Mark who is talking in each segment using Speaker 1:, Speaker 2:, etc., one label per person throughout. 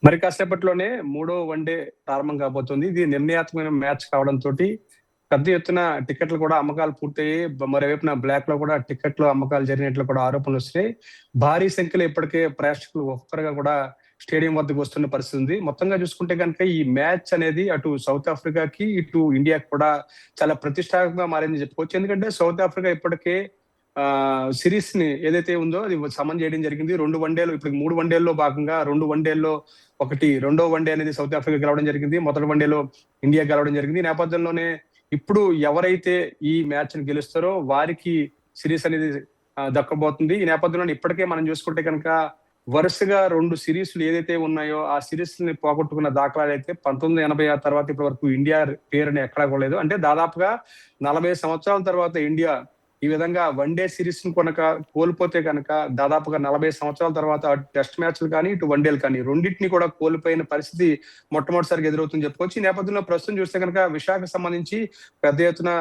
Speaker 1: మరి కాసేపట్లోనే మూడో వన్‌డే ప్రారంభం కాబోతుంది. ఇది నిర్ణయాత్మకమైన మ్యాచ్ కావడంతోటి పెద్ద ఎత్తున టికెట్లు కూడా అమ్మకాలు పూర్తయ్యాయి. మరోవైపున బ్లాక్‌లో కూడా టికెట్లు అమ్మకాలు జరిగినట్లు కూడా ఆరోపణలొస్తున్నాయి. భారీ సంఖ్యలో ఇప్పటికే ప్రేక్షకులు ఒక్కొక్కరుగా కూడా స్టేడియం వద్దకు వస్తున్న పరిస్థితి ఉంది. మొత్తంగా చూసుకుంటే గనుక ఈ మ్యాచ్ అనేది అటు సౌత్ ఆఫ్రికాకి, ఇటు ఇండియాకి కూడా చాలా ప్రతిష్టాత్మకంగా మారిందని చెప్పుకోవచ్చు. ఎందుకంటే సౌత్ ఆఫ్రికా ఇప్పటికే సిరీస్‌ని ఏదైతే ఉందో అది సమన్ చేయడం జరిగింది. 2 వన్‌డేలు ఇప్పుడు 3 వన్‌డేల్లో భాగంగా 2 వన్‌డేల్లో రెండో వన్‌డే అనేది సౌత్ ఆఫ్రికా గెలవడం జరిగింది. మొదటి వన్‌డేలో ఇండియా గెలవడం జరిగింది. ఈ నేపథ్యంలోనే ఇప్పుడు ఎవరైతే ఈ మ్యాచ్‌ని గెలుస్తారో వారికి సిరీస్ అనేది దక్కబోతుంది. ఈ నేపథ్యంలోనే ఇప్పటికే మనం చూసుకుంటే కనుక వరుసగా 2 సిరీస్‌లు ఏదైతే ఉన్నాయో ఆ సిరీస్‌ని పోగొట్టుకున్న దాఖలాలైతే 1986 తర్వాత ఇప్పటి వరకు ఇండియా పేరుని ఎక్కడా కూడా లేదు. అంటే దాదాపుగా 40 సంవత్సరాల తర్వాత ఇండియా ఈ విధంగా వన్‌డే సిరీస్‌ని కోల్పోతే కనుక దాదాపుగా 40 సంవత్సరాల తర్వాత అటు టెస్ట్ మ్యాచ్‌లు కానీ, ఇటు వన్‌డేలు కానీ రెండిటిని కూడా కోల్పోయిన పరిస్థితి మొట్టమొదటిసారిగా ఎదురవుతుందని చెప్పుకోవచ్చు. ఈ నేపథ్యంలో ప్రస్తుతం చూస్తే కనుక విశాఖకు సంబంధించి పెద్ద ఎత్తున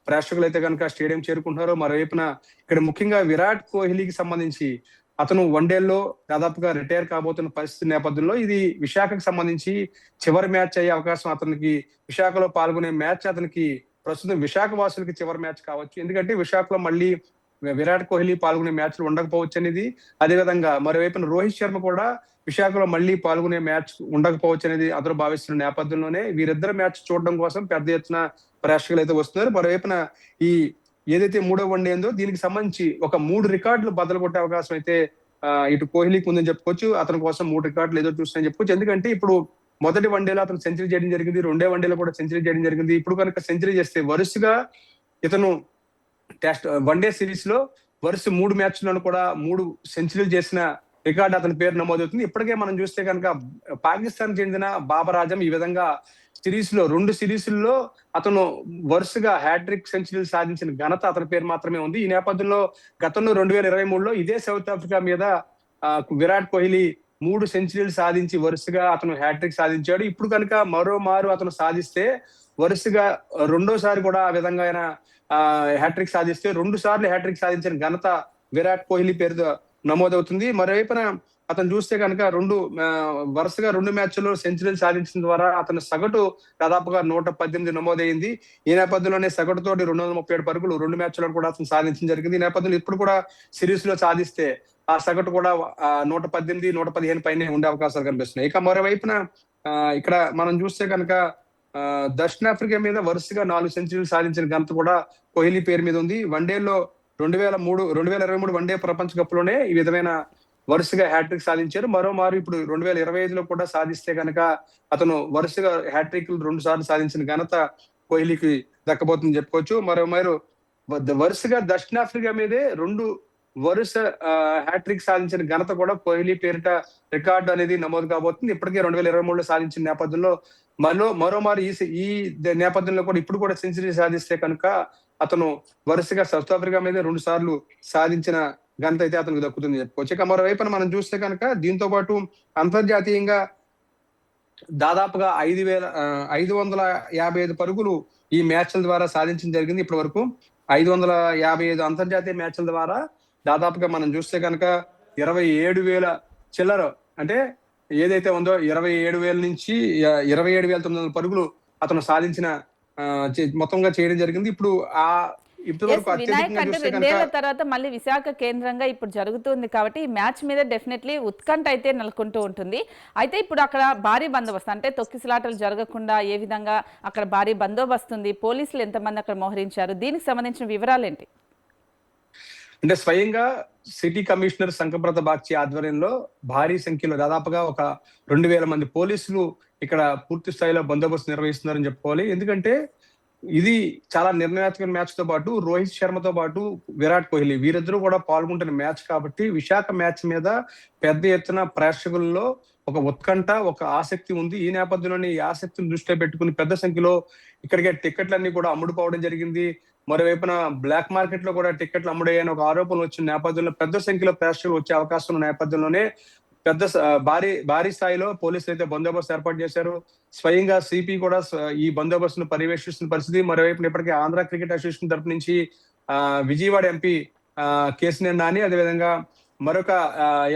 Speaker 1: ప్రేక్షకులైతే కనుక స్టేడియం చేరుకుంటున్నారు. మరోవైపున ఇక్కడ ముఖ్యంగా విరాట్ కోహ్లీకి సంబంధించి అతను వన్‌డేల్లో దాదాపుగా రిటైర్ కాబోతున్న పరిస్థితి నేపథ్యంలో ఇది విశాఖకు సంబంధించి చివరి మ్యాచ్ అయ్యే అవకాశం అతనికి విశాఖలో పాల్గొనే మ్యాచ్ అతనికి ప్రస్తుతం విశాఖ వాసులకి చివరి మ్యాచ్ కావచ్చు. ఎందుకంటే విశాఖలో మళ్ళీ విరాట్ కోహ్లీ పాల్గొనే మ్యాచ్లు ఉండకపోవచ్చు అనేది. అదేవిధంగా మరోవైపున రోహిత్ శర్మ కూడా విశాఖలో మళ్ళీ పాల్గొనే మ్యాచ్ ఉండకపోవచ్చు అనేది అతను భావిస్తున్న నేపథ్యంలోనే వీరిద్దరు మ్యాచ్ చూడడం కోసం పెద్ద ఎత్తున ప్రేక్షకులు అయితే వస్తున్నారు. మరోవైపున ఈ ఏదైతే మూడో వన్‌డే ఉందో దీనికి సంబంధించి ఒక 3 రికార్డులు బద్దలు కొట్టే అవకాశం అయితే ఇటు కోహ్లీకి ఉందని చెప్పుకోవచ్చు. అతని కోసం 3 రికార్డులు ఎదురు చూస్తున్నాయని చెప్పుకోవచ్చు. ఎందుకంటే ఇప్పుడు మొదటి వన్‌డేలో అతను సెంచరీ చేయడం జరిగింది. రెండో వన్‌డేలో కూడా సెంచరీ చేయడం జరిగింది. ఇప్పుడు కనుక సెంచరీ చేస్తే వరుసగా ఇతను వన్‌డే సిరీస్ లో వరుస 3 మ్యాచ్‌లను కూడా 3 సెంచరీలు చేసిన రికార్డు అతని పేరు నమోదవుతుంది. ఇప్పటికే మనం చూస్తే కనుక పాకిస్తాన్ చెందిన బాబర్ ఆజం ఈ విధంగా రెండు సిరీస్ల్లో అతను వరుసగా హ్యాట్రిక్ సెంచరీలు సాధించిన ఘనత అతని పేరు మాత్రమే ఉంది. ఈ నేపథ్యంలో గతంలో 2023లో ఇదే సౌత్ ఆఫ్రికా మీద విరాట్ కోహ్లీ 3 సెంచరీలు సాధించి వరుసగా అతను హ్యాట్రిక్ సాధించాడు. ఇప్పుడు కనుక మరోమారు అతను సాధిస్తే వరుసగా రెండోసారి కూడా ఆ విధంగా ఆయన హ్యాట్రిక్ సాధిస్తే 2 సార్లు హ్యాట్రిక్ సాధించిన ఘనత విరాట్ కోహ్లీ పేరుతో నమోదవుతుంది. మరోవైపున అతను చూస్తే కనుక వరుసగా 2 మ్యాచ్ల్లో సెంచరీలు సాధించిన ద్వారా అతని సగటు దాదాపుగా 118 నమోదైంది. ఈ నేపథ్యంలోనే సగటుతోటి 237 పరుగులు 2 మ్యాచ్ల్లో కూడా అతను సాధించడం జరిగింది. ఈ నేపథ్యంలో ఇప్పుడు కూడా సిరీస్ లో సాధిస్తే ఆ సగటు కూడా 118, 115 పైనే ఉండే అవకాశాలు కనిపిస్తున్నాయి. ఇక మరోవైపున ఇక్కడ మనం చూస్తే కనుక దక్షిణాఫ్రికా మీద వరుసగా 4 సెంచరీలు సాధించిన ఘనత కూడా కోహ్లీ పేరు మీద ఉంది. వన్‌డేలో 2023 వన్‌డే ప్రపంచ కప్ లోనే ఈ విధమైన వరుసగా హ్యాట్రిక్ సాధించారు. మరోమారు ఇప్పుడు 2025లో కూడా సాధిస్తే కనుక అతను వరుసగా హ్యాట్రిక్లు 2 సార్లు సాధించిన ఘనత కోహ్లీకి దక్కబోతుందని చెప్పుకోవచ్చు. మరోమారు వరుసగా దక్షిణాఫ్రికా మీదే 2 వరుస హ్యాట్రిక్ సాధించిన ఘనత కూడా కోహ్లీ పేరిట రికార్డు అనేది నమోదు కాబోతుంది. ఇప్పటికే 2023లో సాధించిన నేపథ్యంలో మరోమారు ఈ నేపథ్యంలో కూడా ఇప్పుడు కూడా సెంచరీ సాధిస్తే కనుక అతను వరుసగా సౌత్ ఆఫ్రికా మీద 2 సార్లు సాధించిన ఘనత అయితే అతనికి దక్కుతుంది చెప్పుకోవచ్చు. ఇక మరోవైపున మనం చూస్తే కనుక దీంతో పాటు అంతర్జాతీయంగా దాదాపుగా 555 పరుగులు ఈ మ్యాచ్ల ద్వారా సాధించడం జరిగింది. ఇప్పటి వరకు 555 అంతర్జాతీయ మ్యాచ్ల ద్వారా దాదాపుగా మనం చూస్తే కనుక 27,000 చిల్లర అంటే ఏదైతే ఉందో 27,000 నుంచి 27,900 పరుగులు అతను సాధించిన మొత్తంగా చేయడం జరిగింది. ఇప్పుడు ఇప్పటి వరకు
Speaker 2: వినాయక్ అంటే 2 ఏళ్ల తర్వాత మళ్ళీ విశాఖ కేంద్రంగా ఇప్పుడు జరుగుతుంది కాబట్టి ఈ మ్యాచ్ మీద డెఫినెట్లీ ఉత్కంఠ అయితే నెలకొంటూ ఉంటుంది. అయితే ఇప్పుడు అక్కడ భారీ బందోబస్తు అంటే తొక్కిసలాటలు జరగకుండా ఏ విధంగా అక్కడ భారీ బందోబస్తు ఉంది, పోలీసులు ఎంతమంది అక్కడ మోహరించారు, దీనికి సంబంధించిన వివరాలు ఏంటి?
Speaker 1: అంటే స్వయంగా సిటీ కమిషనర్ శంకబ్రత బాగ్చి ఆధ్వర్యంలో భారీ సంఖ్యలో దాదాపుగా ఒక 2,000 మంది పోలీసులు ఇక్కడ పూర్తి స్థాయిలో బందోబస్తు నిర్వహిస్తున్నారని చెప్పుకోవాలి. ఎందుకంటే ఇది చాలా నిర్ణయాత్మక మ్యాచ్ తో పాటు రోహిత్ శర్మతో పాటు విరాట్ కోహ్లీ వీరిద్దరూ కూడా పాల్గొంటున్న మ్యాచ్ కాబట్టి విశాఖ మ్యాచ్ మీద పెద్ద ఎత్తున ప్రేక్షకుల్లో ఒక ఉత్కంఠ, ఒక ఆసక్తి ఉంది. ఈ నేపథ్యంలోనే ఈ ఆసక్తిని దృష్టిలో పెట్టుకుని పెద్ద సంఖ్యలో ఇక్కడికే టికెట్లన్నీ కూడా అమ్ముడుపోవడం జరిగింది. మరోవైపున బ్లాక్ మార్కెట్ లో కూడా టికెట్లు అమ్ముడయ్యాయని ఒక ఆరోపణలు వచ్చిన నేపథ్యంలో పెద్ద సంఖ్యలో ప్రేక్షకులు వచ్చే అవకాశం ఉన్న నేపథ్యంలోనే భారీ స్థాయిలో పోలీసులు అయితే బందోబస్తు ఏర్పాటు చేశారు. స్వయంగా సిపి కూడా ఈ బందోబస్తును పర్యవేక్షిస్తున్న పరిస్థితి. మరోవైపు ఇప్పటికే ఆంధ్ర క్రికెట్ అసోసియేషన్ తరపు నుంచి విజయవాడ ఎంపీ కేసినేని నాని, అదేవిధంగా మరొక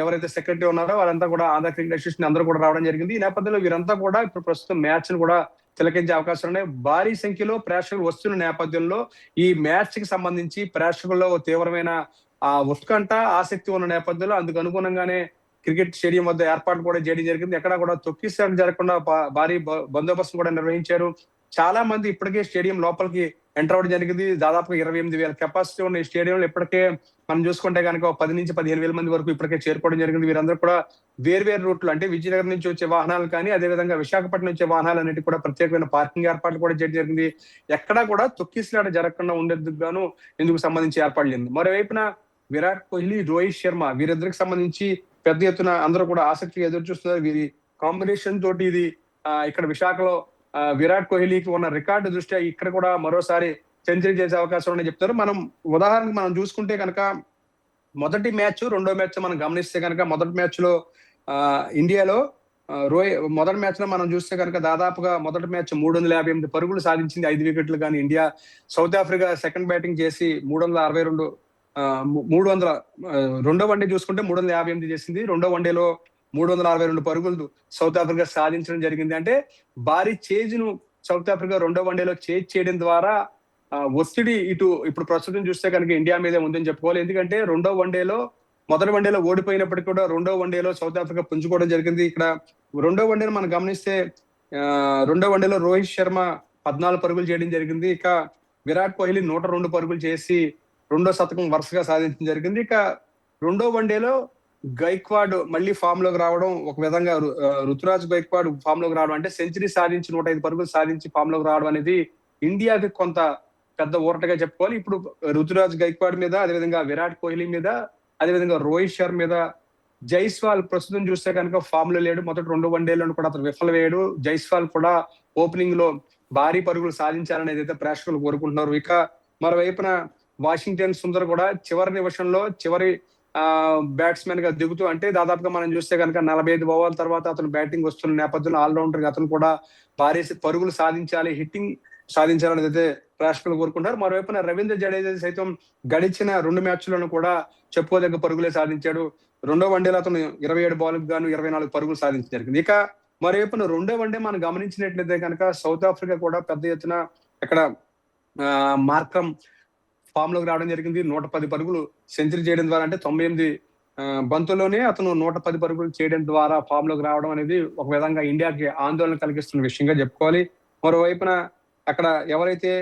Speaker 1: ఎవరైతే సెక్రటరీ ఉన్నారో వాళ్ళంతా కూడా ఆంధ్ర క్రికెట్ అసోసియేషన్ అందరూ కూడా రావడం జరిగింది. ఈ నేపథ్యంలో వీరంతా కూడా ఇప్పుడు ప్రస్తుతం మ్యాచ్ ను కూడా తిలకించే అవకాశాలు ఉన్నాయి. భారీ సంఖ్యలో ప్రేక్షకులు వస్తున్న నేపథ్యంలో ఈ మ్యాచ్ కి సంబంధించి ప్రేక్షకుల్లో తీవ్రమైన ఉత్కంఠ, ఆసక్తి ఉన్న నేపథ్యంలో అందుకు అనుగుణంగానే క్రికెట్ స్టేడియం వద్ద ఏర్పాట్లు కూడా చేయడం జరిగింది. ఎక్కడ కూడా తొక్కిసలాట జరగకుండా భారీ బందోబస్తు కూడా నిర్వహించారు. చాలా మంది ఇప్పటికే స్టేడియం లోపలికి ఎంటర్ అవ్వడం జరిగింది. దాదాపుగా 28,000 కెపాసిటీ ఉన్న ఈ స్టేడియంలో ఇప్పటికే మనం చూసుకుంటే కనుక 10 నుంచి 15,000 మంది వరకు ఇప్పటికే చేరుకోవడం జరిగింది. వీరందరూ కూడా వేర్వేరు రూట్లు అంటే విజయనగరం నుంచి వచ్చే వాహనాలు కానీ, అదేవిధంగా విశాఖపట్నం వచ్చే వాహనాలన్నిటి కూడా ప్రత్యేకమైన పార్కింగ్ ఏర్పాట్లు కూడా చేయడం జరిగింది. ఎక్కడా కూడా తొక్కిసలాట జరగకుండా ఉండేందుకు గాను ఇందుకు సంబంధించి ఏర్పాట్లు జరిగింది. మరోవైపున విరాట్ కోహ్లీ, రోహిత్ శర్మ వీరిద్దరికి సంబంధించి పెద్ద ఎత్తున అందరూ కూడా ఆసక్తిగా ఎదురు చూస్తున్నారు. వీరి కాంబినేషన్ తోటి ఇది ఇక్కడ విశాఖలో విరాట్ కోహ్లీకి ఉన్న రికార్డు దృష్ట్యా ఇక్కడ కూడా మరోసారి సెంచరీ చేసే అవకాశం ఉందని చెప్తారు. ఉదాహరణకు మనం చూసుకుంటే కనుక మొదటి మ్యాచ్, రెండో మ్యాచ్ మనం గమనిస్తే కనుక మొదటి మ్యాచ్ లో ఇండియాలో మొదటి మ్యాచ్ లో మనం చూస్తే కనుక దాదాపుగా మొదటి మ్యాచ్ 358 పరుగులు సాధించింది, 5 వికెట్లు కానీ India. South Africa second batting చేసి 362 రెండో వన్డే చూసుకుంటే 358 చేసింది. రెండో వన్డేలో 362 పరుగులు సౌత్ ఆఫ్రికా సాధించడం జరిగింది. అంటే భారీ చేజ్ ను సౌత్ ఆఫ్రికా రెండో వన్డేలో చేజ్ చేయడం ద్వారా ఒత్తిడి ఇప్పుడు ప్రస్తుతం చూస్తే కనుక ఇండియా మీదే ఉందని చెప్పుకోవాలి. ఎందుకంటే మొదటి వన్డేలో ఓడిపోయినప్పటికీ కూడా రెండో వన్డేలో సౌత్ ఆఫ్రికా పుంజుకోవడం జరిగింది. ఇక్కడ రెండో వన్డేలో మనం గమనిస్తే రెండో వన్డేలో రోహిత్ శర్మ 14 పరుగులు చేయడం జరిగింది. ఇక విరాట్ కోహ్లీ 102 పరుగులు చేసి రెండో శతకం వరుసగా సాధించడం జరిగింది. ఇక రెండో వన్డేలో గైక్వాడ్ మళ్ళీ ఫామ్ లోకి రావడం, ఒక విధంగా రుతురాజ్ గైక్వాడ్ ఫామ్ లోకి రావడం, అంటే సెంచరీ సాధించి 105 పరుగులు సాధించి ఫామ్ లోకి రావడం అనేది ఇండియాకి కొంత పెద్ద ఊరటగా చెప్పుకోవాలి. ఇప్పుడు రుతురాజ్ గైక్వాడ్ మీద, అదేవిధంగా విరాట్ కోహ్లీ మీద, అదేవిధంగా రోహిత్ శర్మ మీద, జైస్వాల్ ప్రస్తుతం చూస్తే కనుక ఫామ్ లో లేడు. మొదటి 2 వన్డేలను కూడా అతను విఫలమయ్యాడు. జైస్వాల్ కూడా ఓపెనింగ్ లో భారీ పరుగులు సాధించాలని ఏదైతే ప్రేక్షకులు కోరుకుంటున్నారు. ఇక మరోవైపున వాషింగ్టన్ సుందర్ కూడా చివరి నిమిషంలో చివరి బ్యాట్స్మెన్ గా దిగుతూ, అంటే దాదాపుగా మనం చూస్తే కనుక 45 ఓవర్ల తర్వాత అతను బ్యాటింగ్ వస్తున్న నేపథ్యంలో ఆల్రౌండర్ అతను కూడా భారీ పరుగులు సాధించాలి, హిట్టింగ్ సాధించాలని అయితే ప్రేక్షకులు కోరుకుంటారు. మరోవైపున రవీంద్ర జడేజా సైతం గడిచిన 2 మ్యాచ్లను కూడా చెప్పుకోదగ్గ పరుగులే సాధించాడు. రెండో వన్డేలో అతను 27 బాల్కి గాను 24 పరుగులు సాధించడం జరిగింది. ఇక మరోవైపున రెండో వన్డే మనం గమనించినట్లయితే కనుక సౌత్ ఆఫ్రికా కూడా పెద్ద ఎత్తున ఇక్కడ మార్క్రమ్ ఫామ్ లోకి రావడం జరిగింది. 110 పరుగులు సెంచరీ చేయడం ద్వారా, అంటే 98 బంతుల్లోనే అతను 110 పరుగులు చేయడం ద్వారా ఫామ్ లోకి రావడం అనేది ఒక విధంగా ఇండియాకి ఆందోళన కలిగిస్తున్న విషయంగా చెప్పుకోవాలి. మరోవైపున అక్కడ ఎవరైతే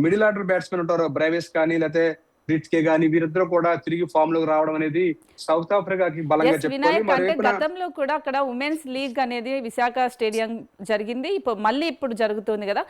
Speaker 1: మిడిల్ ఆర్డర్ బ్యాట్స్మెన్ ఉంటారో, బ్రైవేస్ కానీ లేకపోతే రిట్కే కానీ, వీరిద్దరూ కూడా తిరిగి ఫామ్ లోకి రావడం అనేది సౌత్ ఆఫ్రికాకి బలంగా చెప్పుకోవాలి.
Speaker 2: అంటే గతంలో కూడా అక్కడ ఉమెన్స్ లీగ్ అనేది విశాఖ స్టేడియం జరిగింది, ఇప్పుడు మళ్ళీ ఇప్పుడు జరుగుతుంది కదా.